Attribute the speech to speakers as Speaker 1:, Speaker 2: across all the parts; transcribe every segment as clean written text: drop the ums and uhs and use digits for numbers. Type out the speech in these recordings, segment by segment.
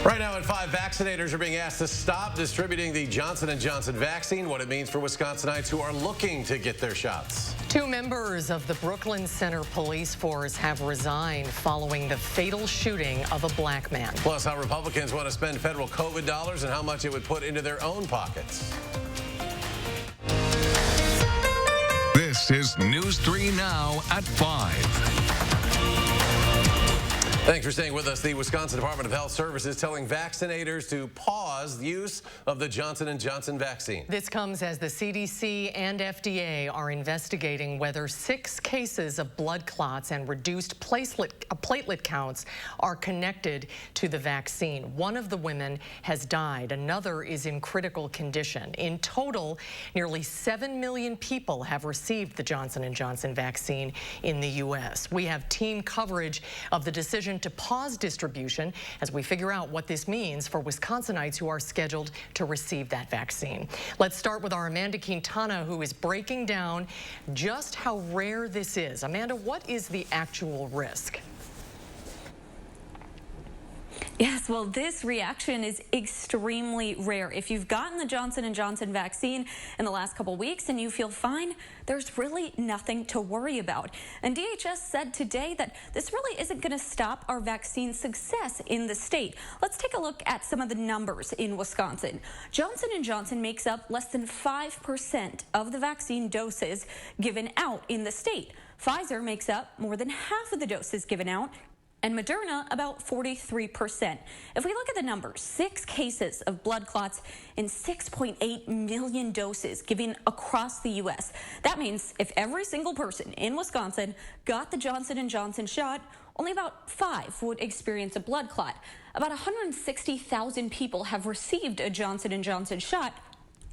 Speaker 1: Right now at 5, vaccinators are being asked to stop distributing the Johnson & Johnson vaccine, what it means for Wisconsinites who are looking to get their shots.
Speaker 2: 2 members of the Brooklyn Center police force have resigned following the fatal shooting of a black man.
Speaker 1: Plus, how Republicans want to spend federal COVID dollars and how much it would put into their own pockets.
Speaker 3: This is News 3 Now at 5.
Speaker 1: Thanks for staying with us. The Wisconsin Department of Health Services telling vaccinators to pause the use of the Johnson & Johnson vaccine.
Speaker 2: This comes as the CDC and FDA are investigating whether 6 cases of blood clots and reduced platelet counts are connected to the vaccine. One of the women has died. Another is in critical condition. In total, nearly 7 million people have received the Johnson & Johnson vaccine in the U.S. We have team coverage of the decision to pause distribution as we figure out what this means for Wisconsinites who are scheduled to receive that vaccine. Let's start with our Amanda Quintana, who is breaking down just how rare this is. Amanda, what is the actual risk?
Speaker 4: Yes, well, this reaction is extremely rare. If you've gotten the Johnson & Johnson vaccine in the last couple weeks and you feel fine, there's really nothing to worry about. And DHS said today that this really isn't going to stop our vaccine success in the state. Let's take a look at some of the numbers in Wisconsin. Johnson & Johnson makes up less than 5% of the vaccine doses given out in the state. Pfizer makes up more than half of the doses given out, and Moderna about 43%. If we look at the numbers, 6 cases of blood clots and 6.8 million doses given across the U.S. That means if every single person in Wisconsin got the Johnson & Johnson shot, only about 5 would experience a blood clot. About 160,000 people have received a Johnson & Johnson shot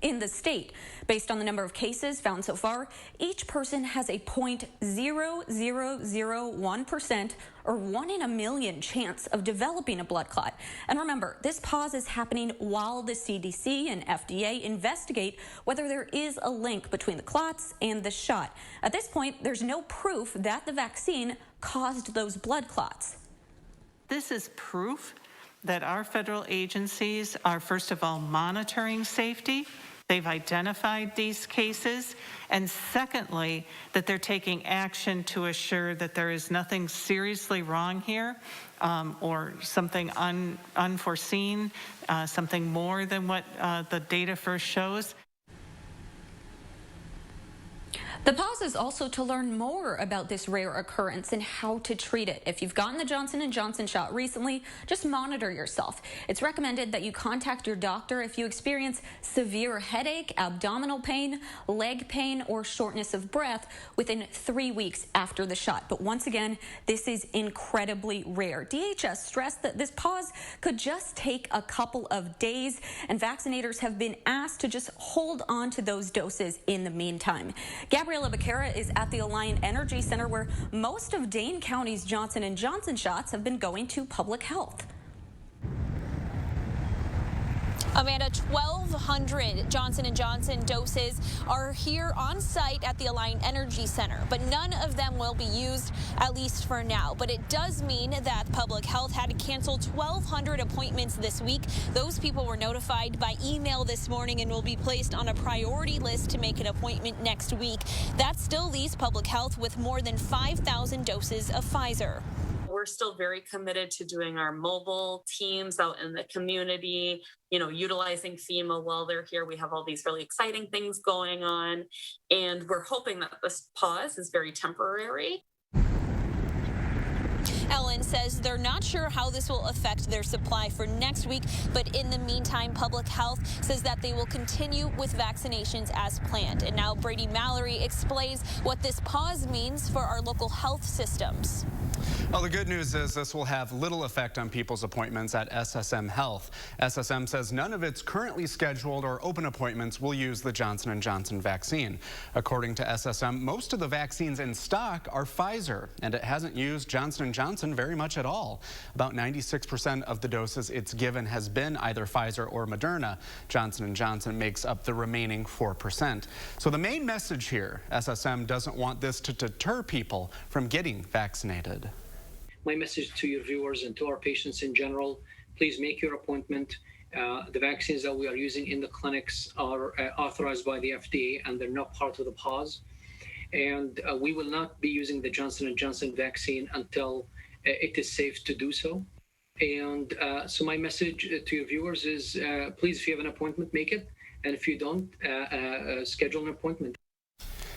Speaker 4: in the state. Based on the number of cases found so far, each person has a 0.0001% or 1 in a million chance of developing a blood clot. And remember, this pause is happening while the CDC and FDA investigate whether there is a link between the clots and the shot. At this point, there's no proof that the vaccine caused those blood clots.
Speaker 5: This is proof that our federal agencies are, first of all, monitoring safety. They've identified these cases, and secondly, that they're taking action to assure that there is nothing seriously wrong here or something unforeseen, something more than what the data first shows.
Speaker 4: The pause is also to learn more about this rare occurrence and how to treat it. If you've gotten the Johnson & Johnson shot recently, just monitor yourself. It's recommended that you contact your doctor if you experience severe headache, abdominal pain, leg pain, or shortness of breath within 3 weeks after the shot. But once again, this is incredibly rare. DHS stressed that this pause could just take a couple of days, and vaccinators have been asked to just hold on to those doses in the meantime. Gabriela Becerra is at the Alliant Energy Center, where most of Dane County's Johnson & Johnson shots have been going to public health.
Speaker 6: Amanda, 1,200 Johnson & Johnson doses are here on site at the Alliant Energy Center, but none of them will be used, at least for now. But it does mean that public health had to cancel 1,200 appointments this week. Those people were notified by email this morning and will be placed on a priority list to make an appointment next week. That still leaves public health with more than 5,000 doses of Pfizer.
Speaker 7: We're still very committed to doing our mobile teams out in the community, utilizing FEMA while they're here. We have all these really exciting things going on, and we're hoping that this pause is very temporary.
Speaker 6: Ellen says they're not sure how this will affect their supply for next week, but in the meantime, public health says that they will continue with vaccinations as planned. And now Brady Mallory explains what this pause means for our local health systems.
Speaker 8: Well, the good news is this will have little effect on people's appointments at SSM Health. SSM says none of its currently scheduled or open appointments will use the Johnson & Johnson vaccine. According to SSM, most of the vaccines in stock are Pfizer, and it hasn't used Johnson & Johnson very much at all. About 96% of the doses it's given has been either Pfizer or Moderna. Johnson & Johnson makes up the remaining 4%. So the main message here, SSM doesn't want this to deter people from getting vaccinated.
Speaker 9: My message to your viewers and to our patients in general, please make your appointment. The vaccines that we are using in the clinics are authorized by the FDA, and they're not part of the pause. And we will not be using the Johnson & Johnson vaccine until it is safe to do so. And so my message to your viewers is, please, if you have an appointment, make it. And if you don't, schedule an appointment.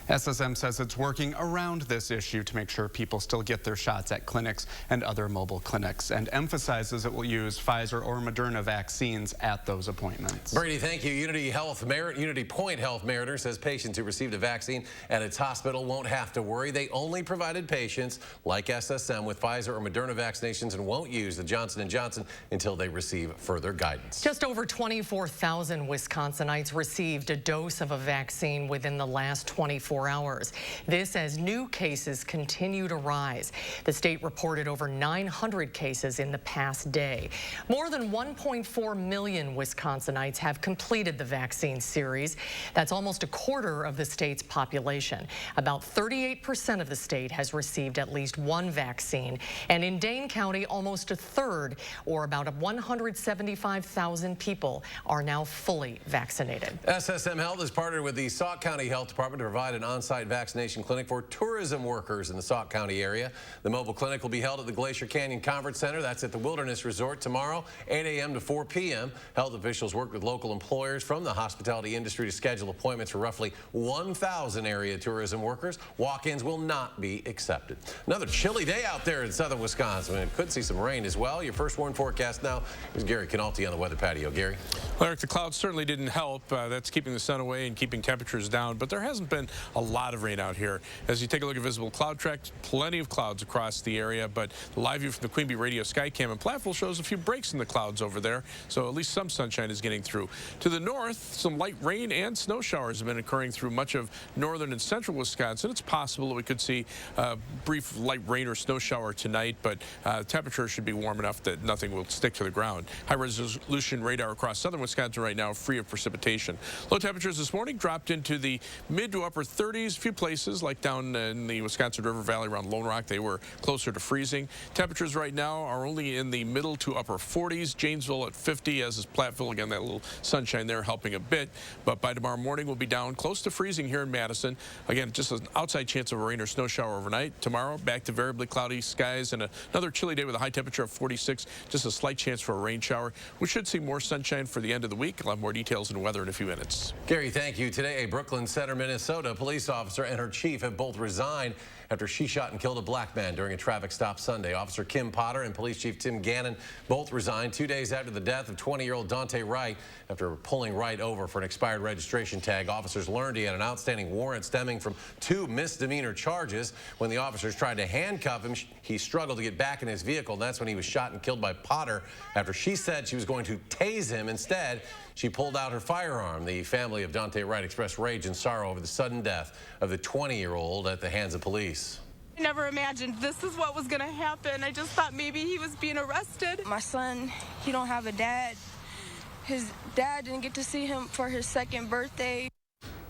Speaker 8: SSM says it's working around this issue to make sure people still get their shots at clinics and other mobile clinics, and emphasizes it will use Pfizer or Moderna vaccines at those appointments.
Speaker 1: Brady, thank you. Unity Point Health Mariner says patients who received a vaccine at its hospital won't have to worry. They only provided patients like SSM with Pfizer or Moderna vaccinations and won't use the Johnson & Johnson until they receive further guidance.
Speaker 2: Just over 24,000 Wisconsinites received a dose of a vaccine within the last 24 hours. This as new cases continue to rise. The state reported over 900 cases in the past day. More than 1.4 million Wisconsinites have completed the vaccine series. That's almost a quarter of the state's population. About 38% of the state has received at least one vaccine. And in Dane County, almost a third, or about 175,000 people, are now fully vaccinated.
Speaker 1: SSM Health has partnered with the Sauk County Health Department to provide an on-site vaccination clinic for tourism workers in the Sauk County area. The mobile clinic will be held at the Glacier Canyon Conference Center. That's at the Wilderness Resort tomorrow, 8 a.m. to 4 p.m. Health officials worked with local employers from the hospitality industry to schedule appointments for roughly 1,000 area tourism workers. Walk-ins will not be accepted. Another chilly day out there in southern Wisconsin. And could see some rain as well. Your first warn forecast now is Gary Canalti on the weather patio. Gary?
Speaker 10: Well, Eric, the clouds certainly didn't help. That's keeping the sun away and keeping temperatures down, but there hasn't been a lot of rain out here. As you take a look at visible cloud track, plenty of clouds across the area, but the live view from the Queen Bee Radio Skycam in Platteville shows a few breaks in the clouds over there, so at least some sunshine is getting through. To the north, some light rain and snow showers have been occurring through much of northern and central Wisconsin. It's possible that we could see a brief light rain or snow shower tonight, but temperature should be warm enough that nothing will stick to the ground. High resolution radar across southern Wisconsin right now, free of precipitation. Low temperatures this morning dropped into the mid to upper 30s. A few places like down in the Wisconsin River Valley around Lone Rock, they were closer to freezing. Temperatures right now are only in the middle to upper 40s. Janesville at 50, as is Platteville. Again, that little sunshine there helping a bit. But by tomorrow morning, we'll be down close to freezing here in Madison. Again, just an outside chance of a rain or snow shower overnight. Tomorrow, back to variably cloudy skies and another chilly day with a high temperature of 46. Just a slight chance for a rain shower. We should see more sunshine for the end of the week. I'll have more details and weather in a few minutes.
Speaker 1: Gary, thank you. Today, a Brooklyn Center, Minnesota police officer and her chief have both resigned after she shot and killed a black man during a traffic stop Sunday. Officer Kim Potter and Police Chief Tim Gannon both resigned 2 days after the death of 20-year-old Dante Wright after pulling Wright over for an expired registration tag. Officers learned he had an outstanding warrant stemming from 2 misdemeanor charges. When the officers tried to handcuff him, he struggled to get back in his vehicle, and that's when he was shot and killed by Potter after she said she was going to tase him. Instead, she pulled out her firearm. The family of Dante Wright expressed rage and sorrow over the sudden death of the 20-year-old at the hands of police.
Speaker 11: I never imagined this is what was going to happen. I just thought maybe he was being arrested. My son, he don't have a dad. His dad didn't get to see him for his 2nd birthday.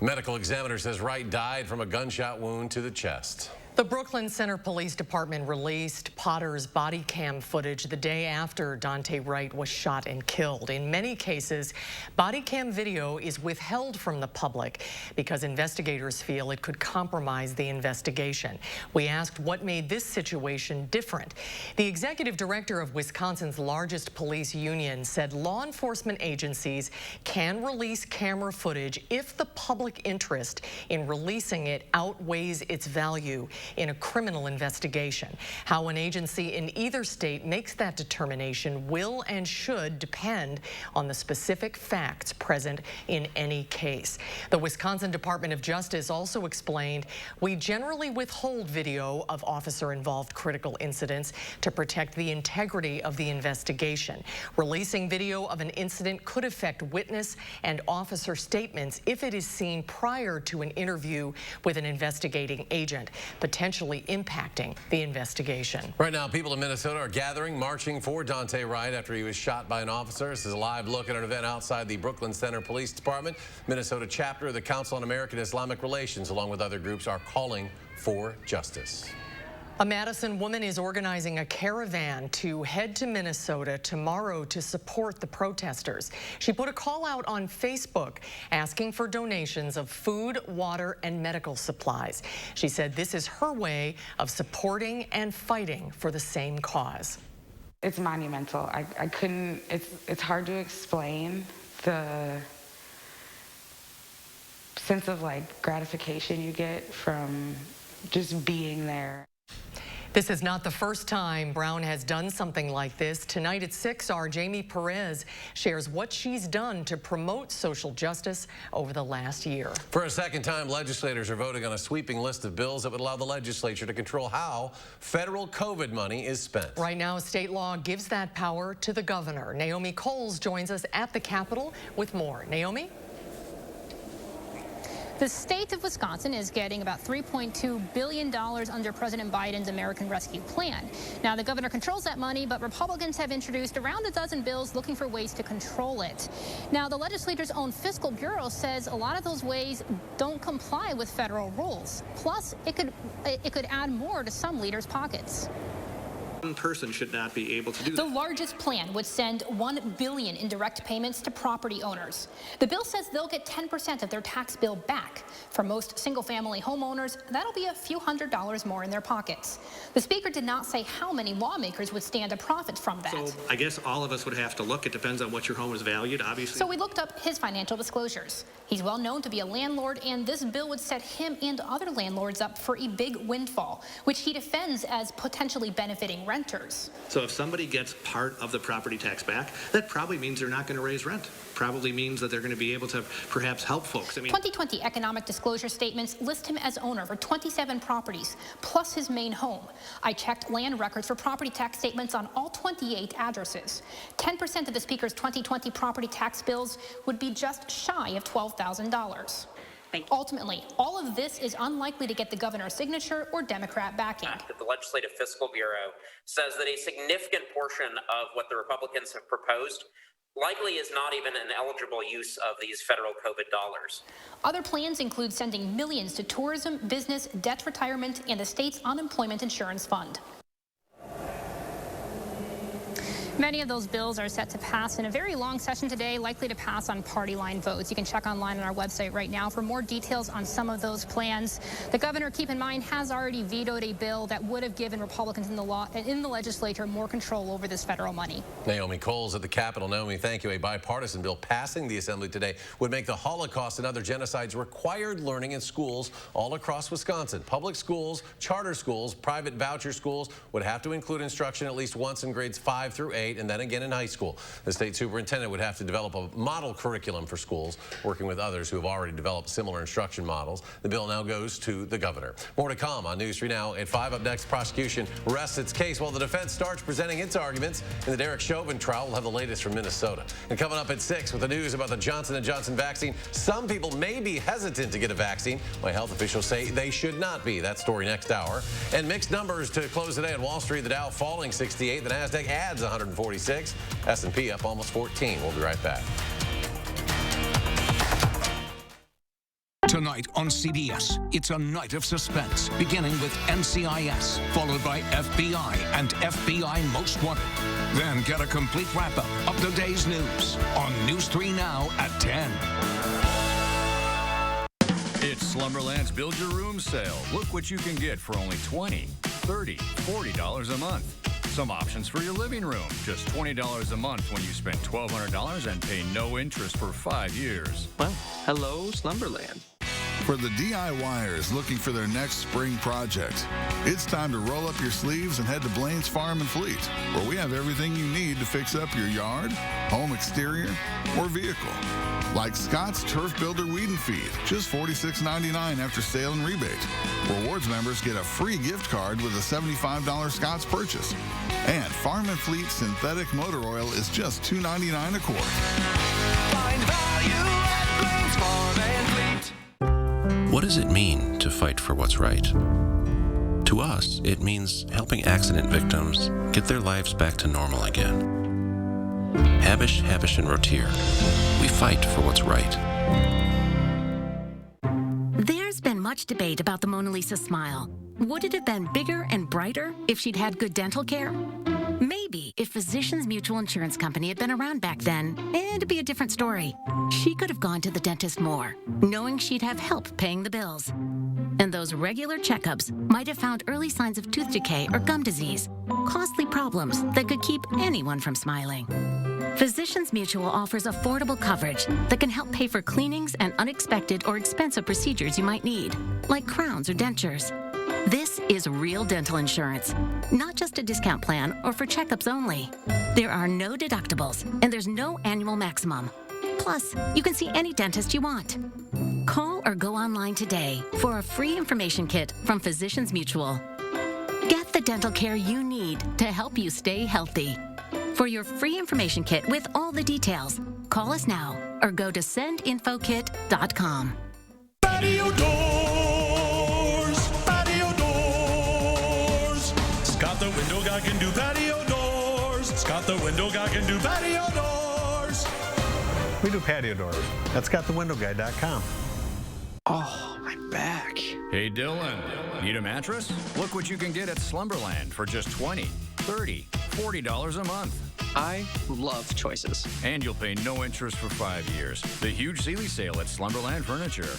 Speaker 1: Medical examiner says Wright died from a gunshot wound to the chest.
Speaker 2: The Brooklyn Center Police Department released Potter's body cam footage the day after Dante Wright was shot and killed. In many cases, body cam video is withheld from the public because investigators feel it could compromise the investigation. We asked what made this situation different. The executive director of Wisconsin's largest police union said law enforcement agencies can release camera footage if the public interest in releasing it outweighs its value in a criminal investigation. How an agency in either state makes that determination will and should depend on the specific facts present in any case. The Wisconsin Department of Justice also explained, we generally withhold video of officer-involved critical incidents to protect the integrity of the investigation. Releasing video of an incident could affect witness and officer statements if it is seen prior to an interview with an investigating agent, potentially impacting the investigation.
Speaker 1: Right now, people in Minnesota are gathering, marching for Dante Wright after he was shot by an officer. This is a live look at an event outside the Brooklyn Center Police Department. Minnesota chapter of the Council on American Islamic Relations, along with other groups, are calling for justice.
Speaker 2: A Madison woman is organizing a caravan to head to Minnesota tomorrow to support the protesters. She put a call out on Facebook asking for donations of food, water, and medical supplies. She said this is her way of supporting and fighting for the same cause.
Speaker 12: It's monumental. I couldn't, it's hard to explain the sense of gratification you get from just being there.
Speaker 2: This is not the first time Brown has done something like this. Tonight at 6, our Jamie Perez shares what she's done to promote social justice over the last year.
Speaker 1: For a second time, legislators are voting on a sweeping list of bills that would allow the legislature to control how federal COVID money is spent.
Speaker 2: Right now, state law gives that power to the governor. Naomi Coles joins us at the Capitol with more. Naomi?
Speaker 13: The state of Wisconsin is getting about $3.2 billion under President Biden's American Rescue Plan. Now, the governor controls that money, but Republicans have introduced around a dozen bills looking for ways to control it. Now, the legislature's own fiscal bureau says a lot of those ways don't comply with federal rules. Plus, it could add more to some leaders' pockets.
Speaker 14: One person should not be able to do that.
Speaker 13: The largest plan would send $1 billion in direct payments to property owners. The bill says they'll get 10% of their tax bill back. For most single-family homeowners, that'll be a few $100s more in their pockets. The speaker did not say how many lawmakers would stand to profit from that.
Speaker 14: So I guess all of us would have to look. It depends on what your home is valued, obviously.
Speaker 13: So we looked up his financial disclosures. He's well known to be a landlord, and this bill would set him and other landlords up for a big windfall, which he defends as potentially benefiting renters.
Speaker 14: So if somebody gets part of the property tax back, that probably means they're not going to raise rent. Probably means that they're going to be able to perhaps help folks.
Speaker 13: 2020 economic disclosure statements list him as owner for 27 properties, plus his main home. I checked land records for property tax statements on all 28 addresses. 10% of the speaker's 2020 property tax bills would be just shy of $12,000. Ultimately, all of this is unlikely to get the governor's signature or Democrat backing.
Speaker 15: The Legislative Fiscal Bureau says that a significant portion of what the Republicans have proposed likely is not even an eligible use of these federal COVID dollars.
Speaker 13: Other plans include sending millions to tourism, business, debt retirement, and the state's unemployment insurance fund. Many of those bills are set to pass in a very long session today, likely to pass on party line votes. You can check online on our website right now for more details on some of those plans. The governor, keep in mind, has already vetoed a bill that would have given Republicans in the legislature more control over this federal money.
Speaker 1: Naomi Coles at the Capitol. Naomi, thank you. A bipartisan bill passing the Assembly today would make the Holocaust and other genocides required learning in schools all across Wisconsin. Public schools, charter schools, private voucher schools would have to include instruction at least once in grades 5 through 8. And then again in high school. The state superintendent would have to develop a model curriculum for schools, working with others who have already developed similar instruction models. The bill now goes to the governor. More to come on News 3 Now at 5. Up next, prosecution rests its case while the defense starts presenting its arguments in the Derek Chauvin trial. We'll have the latest from Minnesota. And coming up at 6 with the news about the Johnson & Johnson vaccine. Some people may be hesitant to get a vaccine, while health officials say they should not be. That story next hour. And mixed numbers to close the day on Wall Street. The Dow falling 68. The NASDAQ adds 146. S&P up almost 14. We'll be right back.
Speaker 3: Tonight on CBS, it's a night of suspense, beginning with NCIS, followed by FBI and FBI Most Wanted. Then get a complete wrap-up of the day's news on News 3 Now at 10.
Speaker 16: It's Slumberland's Build Your Room sale. Look what you can get for only $20, $30, $40 a month. Some options for your living room, just $20 a month when you spend $1,200 and pay no interest for 5 years.
Speaker 17: Well, hello, Slumberland.
Speaker 18: For the DIYers looking for their next spring project, it's time to roll up your sleeves and head to Blaine's Farm and Fleet, where we have everything you need to fix up your yard, home exterior, or vehicle. Like Scott's Turf Builder Weed and Feed, just $46.99 after sale and rebate. Rewards members get a free gift card with a $75 Scott's purchase. And Farm and Fleet Synthetic Motor Oil is just $2.99 a quart.
Speaker 19: Find value at Blaine's Farm and Fleet.
Speaker 20: What does it mean to fight for what's right? To us, it means helping accident victims get their lives back to normal again. Habish, Habish, and Rotier, we fight for what's right.
Speaker 21: There's been much debate about the Mona Lisa smile. Would it have been bigger and brighter if she'd had good dental care? Maybe if Physicians Mutual Insurance Company had been around back then, it'd be a different story. She could have gone to the dentist more, knowing she'd have help paying the bills. And those regular checkups might have found early signs of tooth decay or gum disease, costly problems that could keep anyone from smiling. Physicians Mutual offers affordable coverage that can help pay for cleanings and unexpected or expensive procedures you might need, like crowns or dentures. This is real dental insurance, not just a discount plan or for checkups only. There are no deductibles, and there's no annual maximum. Plus, you can see any dentist you want. Call or go online today for a free information kit from Physicians Mutual. Get the dental care you need to help you stay healthy. For your free information kit with all the details, call us now or go to sendinfokit.com.
Speaker 19: Patio doors, patio doors. Scott the window guy can do patio doors. Scott the window guy can do patio doors.
Speaker 22: We do patio doors at scottthewindowguy.com.
Speaker 16: Oh, my back. Hey, Dylan, need a mattress? Look what you can get at Slumberland for just $20, $30, $40 a month.
Speaker 17: I love choices.
Speaker 16: And you'll pay no interest for 5 years. The huge Sealy sale at Slumberland Furniture.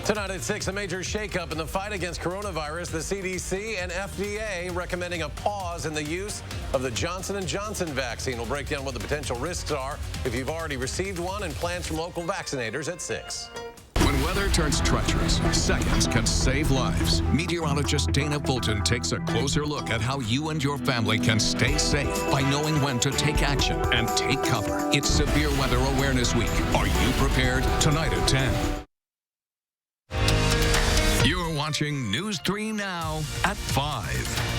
Speaker 1: Tonight at 6, a major shakeup in the fight against coronavirus. The CDC and FDA recommending a pause in the use of the Johnson & Johnson vaccine. We'll break down what the potential risks are if you've already received one and plans from local vaccinators at 6.
Speaker 3: When weather turns treacherous, seconds can save lives. Meteorologist Dana Fulton takes a closer look at how you and your family can stay safe by knowing when to take action and take cover. It's Severe Weather Awareness Week. Are you prepared? Tonight at 10. You're watching News 3 Now at 5.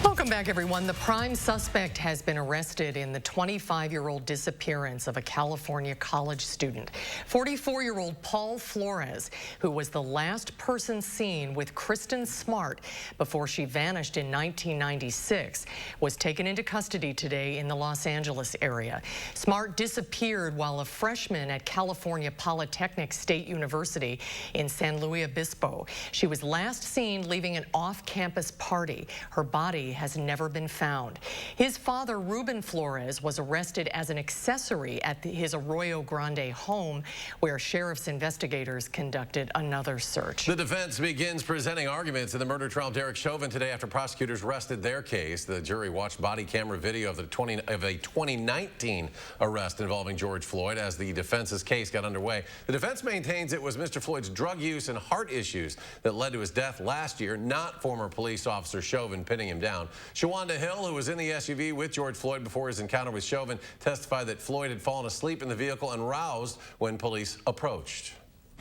Speaker 2: Welcome back, everyone. The prime suspect has been arrested in the 25-year-old disappearance of a California college student. 44-year-old Paul Flores, who was the last person seen with Kristen Smart before she vanished in 1996, was taken into custody today in the Los Angeles area. Smart disappeared while a freshman at California Polytechnic State University in San Luis Obispo. She was last seen leaving an off-campus party. Her body has never been found. His father, Ruben Flores, was arrested as an accessory at his Arroyo Grande home, where sheriff's investigators conducted another search.
Speaker 1: The defense begins presenting arguments in the murder trial of Derek Chauvin today after prosecutors rested their case. The jury watched body camera video of a 2019 arrest involving George Floyd as the defense's case got underway. The defense maintains it was Mr. Floyd's drug use and heart issues that led to his death last year, not former police officer Chauvin pinning him down. Shawanda Hill, who was in the SUV with George Floyd before his encounter with Chauvin, testified that Floyd had fallen asleep in the vehicle and roused when police approached.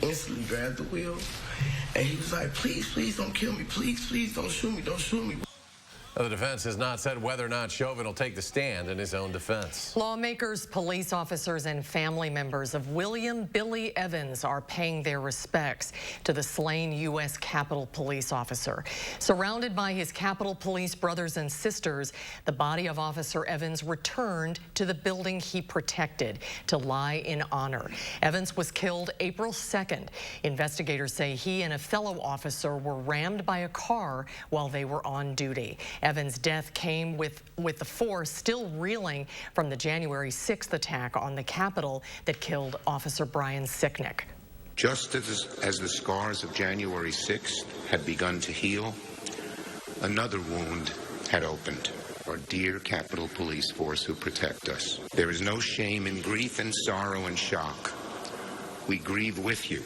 Speaker 23: Instantly grabbed the wheel, and he was like, please, please don't kill me. Please, please don't shoot me. Don't shoot me.
Speaker 1: The defense has not said whether or not Chauvin will take the stand in his own defense.
Speaker 2: Lawmakers, police officers, and family members of William Billy Evans are paying their respects to the slain U.S. Capitol Police officer. Surrounded by his Capitol Police brothers and sisters, the body of Officer Evans returned to the building he protected to lie in honor. Evans was killed April 2nd. Investigators say he and a fellow officer were rammed by a car while they were on duty. Evans' death came with the force still reeling from the January 6th attack on the Capitol that killed Officer Brian Sicknick.
Speaker 24: Just as the scars of January 6th had begun to heal, another wound had opened. Our dear Capitol Police Force who protect us. There is no shame in grief and sorrow and shock. We grieve with you.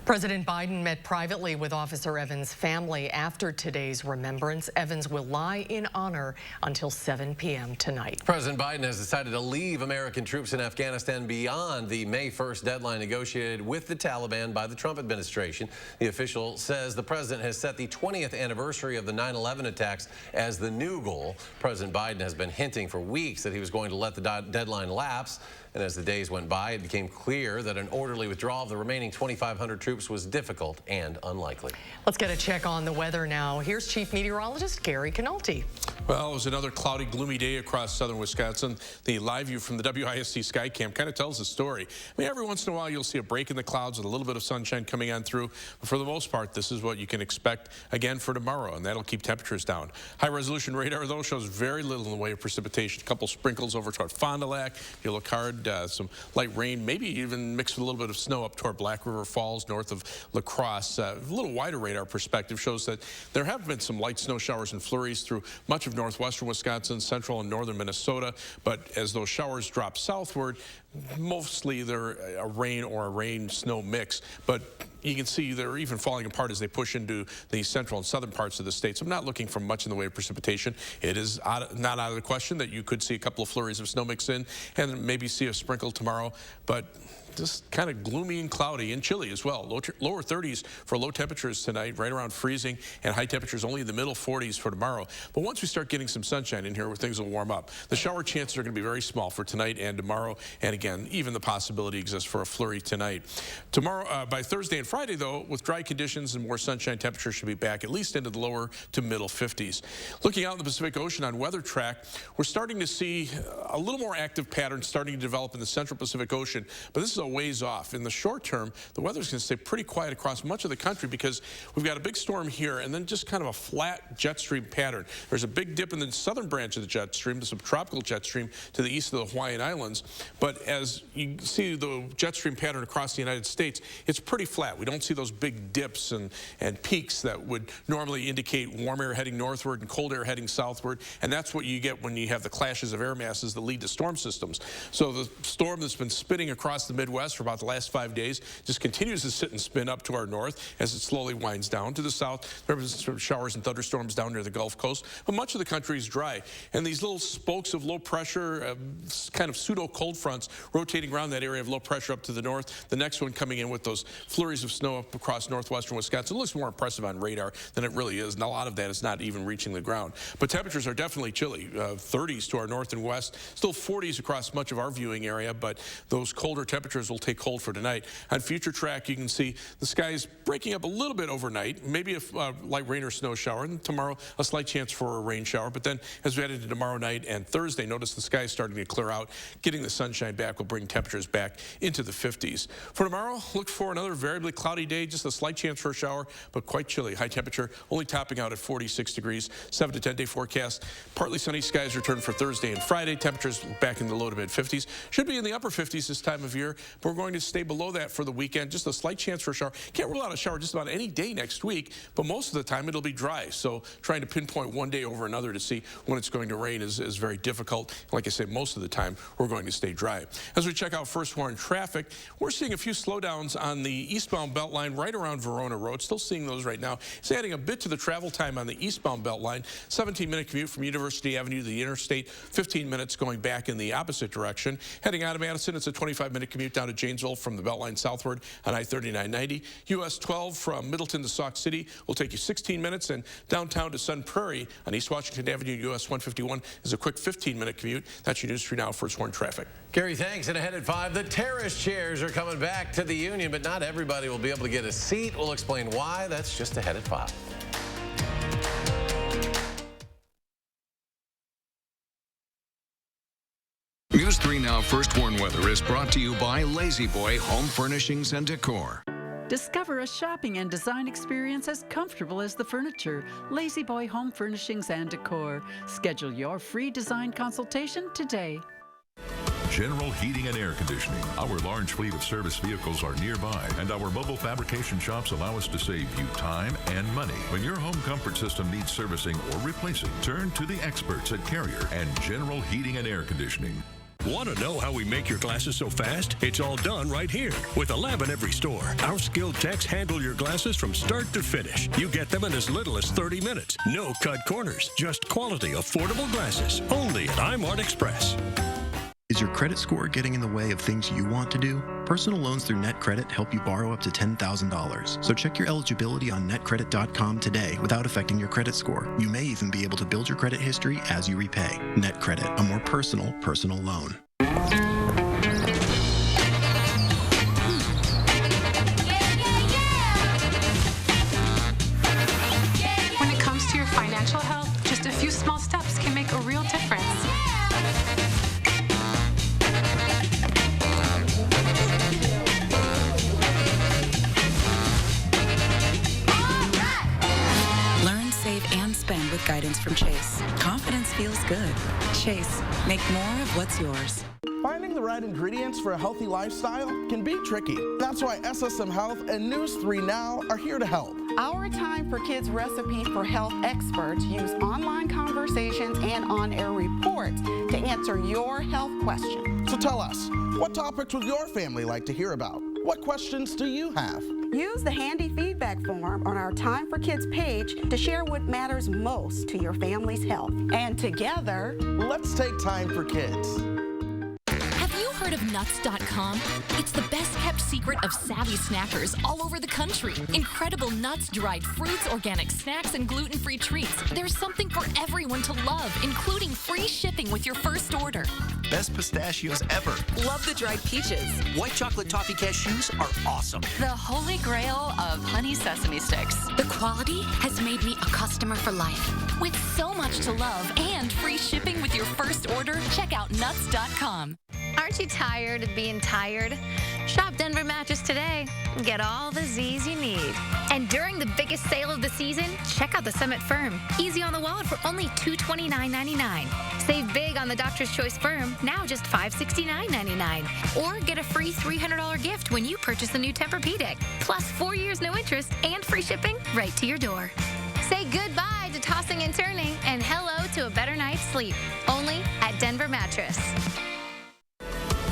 Speaker 2: President Biden met privately with Officer Evans' family after today's remembrance. Evans will lie in honor until 7 p.m. tonight.
Speaker 1: President Biden has decided to leave American troops in Afghanistan beyond the May 1st deadline negotiated with the Taliban by the Trump administration. The official says the president has set the 20th anniversary of the 9/11 attacks as the new goal. President Biden has been hinting for weeks that he was going to let the deadline lapse. And as the days went by, it became clear that an orderly withdrawal of the remaining 2,500 troops troops was difficult and unlikely.
Speaker 2: Let's get a check on the weather now. Here's Chief Meteorologist Gary Canalti.
Speaker 10: Well, it was another cloudy, gloomy day across southern Wisconsin. The live view from the WISC sky cam kind of tells the story. I mean, every once in a while you'll see a break in the clouds with a little bit of sunshine coming on through. But for the most part, this is what you can expect again for tomorrow, and that'll keep temperatures down. High-resolution radar, though, shows very little in the way of precipitation. A couple sprinkles over toward Fond du Lac. If you look hard, some light rain, maybe even mixed with a little bit of snow up toward Black River Falls, north of La Crosse. A little wider radar perspective shows that there have been some light snow showers and flurries through much of northwestern Wisconsin, central and northern Minnesota. But as those showers drop southward, mostly they're a rain or a rain-snow mix. But you can see they're even falling apart as they push into the central and southern parts of the state. So I'm not looking for much in the way of precipitation. It is not out of the question that you could see a couple of flurries of snow mix in and maybe see a sprinkle tomorrow. But just kind of gloomy and cloudy and chilly as well. Lower 30s for low temperatures tonight, right around freezing, and high temperatures only in the middle 40s for tomorrow. But once we start getting some sunshine in here, where things will warm up, the shower chances are going to be very small for tonight and tomorrow. And again, even the possibility exists for a flurry tonight. Tomorrow, by Thursday and Friday, though, with dry conditions and more sunshine, temperatures should be back at least into the lower to middle 50s. Looking out in the Pacific Ocean on weather track, we're starting to see a little more active pattern starting to develop in the central Pacific Ocean, but this is a ways off. In the short term, the weather's going to stay pretty quiet across much of the country because we've got a big storm here and then just kind of a flat jet stream pattern. There's a big dip in the southern branch of the jet stream, the subtropical jet stream to the east of the Hawaiian Islands. But as you see the jet stream pattern across the United States, it's pretty flat. We don't see those big dips and peaks that would normally indicate warm air heading northward and cold air heading southward. And that's what you get when you have the clashes of air masses that lead to storm systems. So the storm that's been spinning across the Midwest for about the last 5 days just continues to sit and spin up to our north as it slowly winds down to the south. There was some showers and thunderstorms down near the Gulf Coast, but much of the country is dry. And these little spokes of low pressure, kind of pseudo cold fronts rotating around that area of low pressure up to the north. The next one coming in with those flurries of snow up across northwestern Wisconsin. It looks more impressive on radar than it really is, and a lot of that is not even reaching the ground. But temperatures are definitely chilly. 30s to our north and west, still 40s across much of our viewing area, but those colder temperatures will take hold for tonight. On future track, you can see the skies breaking up a little bit overnight, maybe a light rain or snow shower, and tomorrow a slight chance for a rain shower. But then as we head into tomorrow night and Thursday, notice the sky is starting to clear out. Getting the sunshine back will bring temperatures back into the 50s. For tomorrow, look for another variably cloudy day, just a slight chance for a shower, but quite chilly. High temperature only topping out at 46 degrees. 7 to 10 day forecast. Partly sunny skies return for Thursday and Friday. Temperatures back in the low to mid 50s. Should be in the upper 50s this time of year, but we're going to stay below that for the weekend. Just a slight chance for a shower. Can't rule out a shower just about any day next week, but most of the time it'll be dry. So trying to pinpoint one day over another to see when it's going to rain is very difficult. Like I say, most of the time we're going to stay dry. As we check out first warn traffic, we're seeing a few slowdowns on the eastbound belt line right around Verona Road. Still seeing those right now. It's adding a bit to the travel time on the eastbound belt line. 17-minute commute from University Avenue to the interstate. 15 minutes going back in the opposite direction. Heading out of Madison, it's a 25-minute commute down to Janesville from the Beltline southward on I-3990. US 12 from Middleton to Sauk City will take you 16 minutes, and downtown to Sun Prairie on East Washington Avenue, US 151 is a quick 15-minute commute. That's your news for now. First warn traffic.
Speaker 1: Gary, thanks. And ahead at 5, the terrace chairs are coming back to the Union, but not everybody will be able to get a seat. We'll explain why. That's just ahead at 5.
Speaker 3: News 3 Now First Warn Weather is brought to you by Lazy Boy Home Furnishings and Decor.
Speaker 4: Discover a shopping and design experience as comfortable as the furniture. Lazy Boy Home Furnishings and Decor. Schedule your free design consultation today.
Speaker 5: General Heating and Air Conditioning. Our large fleet of service vehicles are nearby, and our mobile fabrication shops allow us to save you time and money. When your home comfort system needs servicing or replacing, turn to the experts at Carrier and General Heating and Air Conditioning.
Speaker 19: Want to know how we make your glasses so fast? It's all done right here. With a lab in every store, our skilled techs handle your glasses from start to finish. You get them in as little as 30 minutes. No cut corners, just quality, affordable glasses. Only at iMart Express.
Speaker 6: Is your credit score getting in the way of things you want to do? Personal loans through NetCredit help you borrow up to $10,000. So check your eligibility on netcredit.com today without affecting your credit score. You may even be able to build your credit history as you repay. NetCredit, a more personal loan.
Speaker 7: from Chase. Confidence feels good. Chase, make more of what's yours.
Speaker 8: Finding the right ingredients for a healthy lifestyle can be tricky. That's why SSM Health and News 3 Now are here to help.
Speaker 9: Our Time for Kids recipe for health experts use online conversations and on-air reports to answer your health questions.
Speaker 8: So tell us, what topics would your family like to hear about? What questions do you have?
Speaker 9: Use the handy feedback form on our Time for Kids page to share what matters most to your family's health. And together,
Speaker 8: let's take time for kids.
Speaker 11: Heard of nuts.com? It's the best kept secret of savvy snackers all over the country. Incredible nuts, dried fruits, organic snacks, and gluten-free treats. There's something for everyone to love, including free shipping with your first order.
Speaker 25: Best pistachios ever.
Speaker 26: Love the dried peaches.
Speaker 25: White chocolate toffee cashews are awesome.
Speaker 26: The holy grail of honey sesame sticks.
Speaker 21: The quality has made me a customer for life.
Speaker 11: With so much to love and free shipping with your first order, check out nuts.com.
Speaker 27: Aren't you tired of being tired? Shop Denver Mattress today. Get all the Z's you need.
Speaker 13: And during the biggest sale of the season, check out the Summit Firm. Easy on the wallet for only $229.99. Save big on the Doctor's Choice Firm, now just $569.99. Or get a free $300 gift when you purchase the new Tempur-Pedic. Plus 4 years no interest and free shipping right to your door. Say goodbye to tossing and turning and hello to a better night's sleep. Only at Denver Mattress.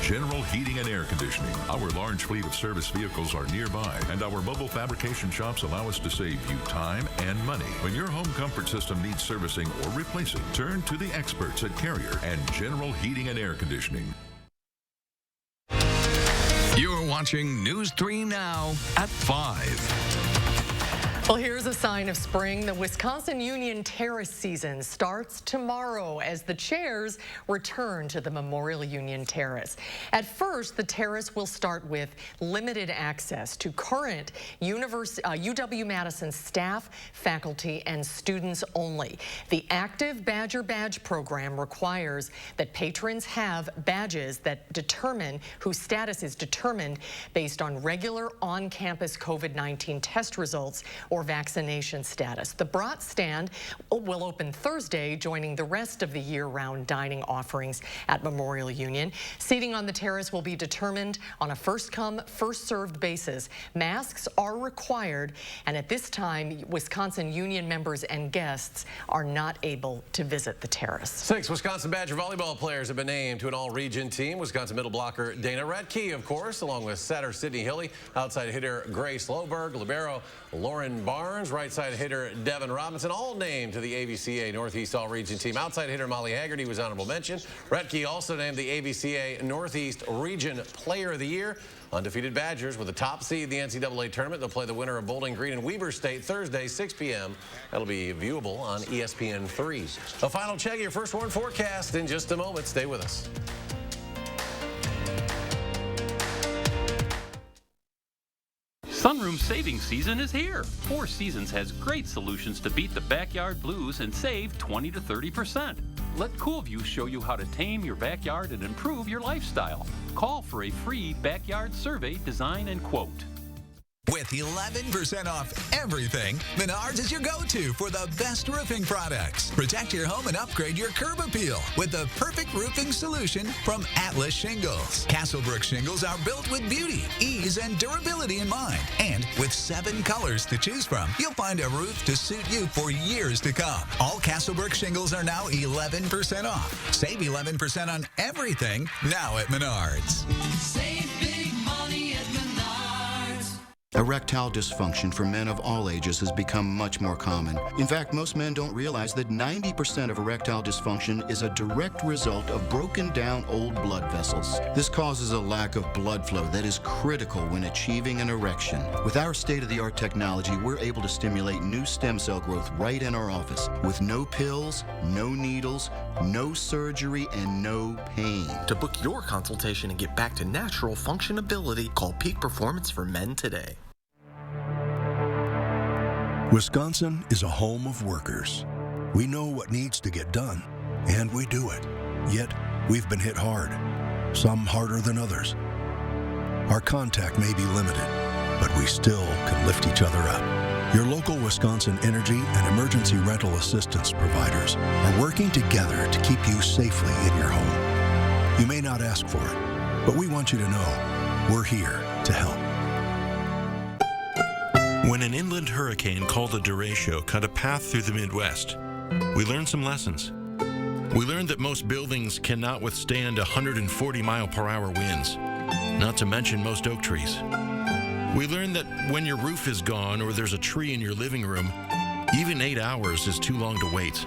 Speaker 5: General Heating and Air Conditioning. Our large fleet of service vehicles are nearby, and our mobile fabrication shops allow us to save you time and money. When your home comfort system needs servicing or replacing, turn to the experts at Carrier and General Heating and Air Conditioning.
Speaker 3: You're watching News 3 Now at 5.
Speaker 2: Well, here's a sign of spring. The Wisconsin Union Terrace season starts tomorrow as the chairs return to the Memorial Union Terrace. At first, the terrace will start with limited access to current UW-Madison staff, faculty, and students only. The Active Badger Badge program requires that patrons have badges that determine whose status is determined based on regular on-campus COVID-19 test results or vaccination status. The brat stand will open Thursday, joining the rest of the year-round dining offerings at Memorial Union. Seating on the terrace will be determined on a first-come, first-served basis. Masks are required, and at this time, Wisconsin Union members and guests are not able to visit the terrace.
Speaker 1: 6 Wisconsin Badger volleyball players have been named to an all-region team. Wisconsin middle blocker Dana Retke, of course, along with setter Sydney Hilly, outside hitter Grace Loberg, libero Lauren Barnes, right side hitter Devin Robinson, all named to the AVCA Northeast All-Region team. Outside hitter Molly Haggerty was honorable mention. Retke also named the AVCA Northeast Region Player of the Year. Undefeated Badgers with the top seed in the NCAA tournament. They'll play the winner of Bowling Green and Weber State Thursday, 6 p.m. That'll be viewable on ESPN3. A final check of your first warn forecast in just a moment. Stay with us.
Speaker 28: Sunroom savings season is here. Four Seasons has great solutions to beat the backyard blues and save 20 to 30%. Let Coolview show you how to tame your backyard and improve your lifestyle. Call for a free backyard survey, design, and quote.
Speaker 29: With 11% off everything, Menards is your go-to for the best roofing products. Protect your home and upgrade your curb appeal with the perfect roofing solution from Atlas Shingles. Castlebrook shingles are built with beauty, ease, and durability in mind. And with 7 colors to choose from, you'll find a roof to suit you for years to come. All Castlebrook shingles are now 11% off. Save 11% on everything now at Menards.
Speaker 30: Save big money at Menards.
Speaker 31: Erectile dysfunction for men of all ages has become much more common. In fact, most men don't realize that 90% of erectile dysfunction is a direct result of broken down old blood vessels. This causes a lack of blood flow that is critical when achieving an erection. With our state-of-the-art technology, we're able to stimulate new stem cell growth right in our office with no pills, no needles, no surgery, and no pain.
Speaker 6: To book your consultation and get back to natural functionability, call Peak Performance for Men today.
Speaker 32: Wisconsin is a home of workers. We know what needs to get done, and we do it. Yet, we've been hit hard, some harder than others. Our contact may be limited, but we still can lift each other up. Your local Wisconsin energy and emergency rental assistance providers are working together to keep you safely in your home. You may not ask for it, but we want you to know we're here to help.
Speaker 4: When an inland hurricane called the Derecho cut a path through the Midwest, we learned some lessons. We learned that most buildings cannot withstand 140-mile-per-hour winds, not to mention most oak trees. We learned that when your roof is gone or there's a tree in your living room, even 8 hours is too long to wait.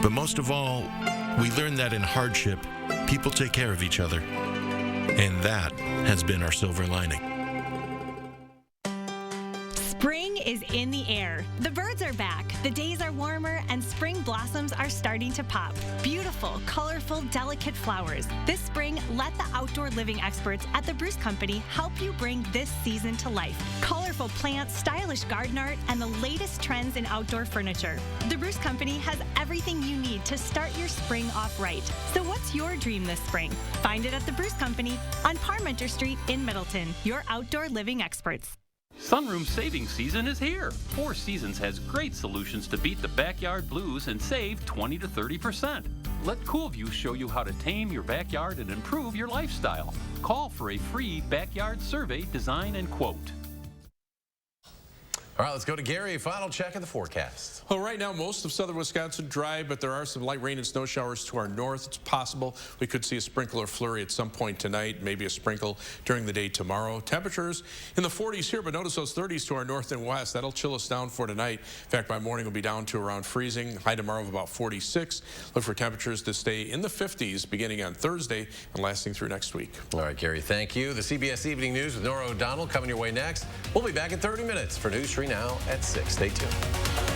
Speaker 4: But most of all, we learned that in hardship, people take care of each other. And that has been our silver lining.
Speaker 10: Spring is in the air. The birds are back. The days are warmer and spring blossoms are starting to pop. Beautiful, colorful, delicate flowers. This spring, let the outdoor living experts at the Bruce Company help you bring this season to life. Colorful plants, stylish garden art, and the latest trends in outdoor furniture. The Bruce Company has everything you need to start your spring off right. So what's your dream this spring? Find it at the Bruce Company on Parmenter Street in Middleton. Your outdoor living experts.
Speaker 28: Sunroom saving season is here. Four Seasons has great solutions to beat the backyard blues and save 20 to 30%. Let CoolView show you how to tame your backyard and improve your lifestyle. Call for a free backyard survey, design, and quote.
Speaker 1: All right, let's go to Gary. Final check of the forecast.
Speaker 12: Well, right now, most of southern Wisconsin dry, but there are some light rain and snow showers to our north. It's possible we could see a sprinkle or flurry at some point tonight, maybe a sprinkle during the day tomorrow. Temperatures in the 40s here, but notice those 30s to our north and west. That'll chill us down for tonight. In fact, by morning, we'll be down to around freezing. High tomorrow of about 46. Look for temperatures to stay in the 50s beginning on Thursday and lasting through next week.
Speaker 1: All right, Gary, thank you. The CBS Evening News with Nora O'Donnell coming your way next. We'll be back in 30 minutes for News 3 Now at 6. Stay tuned.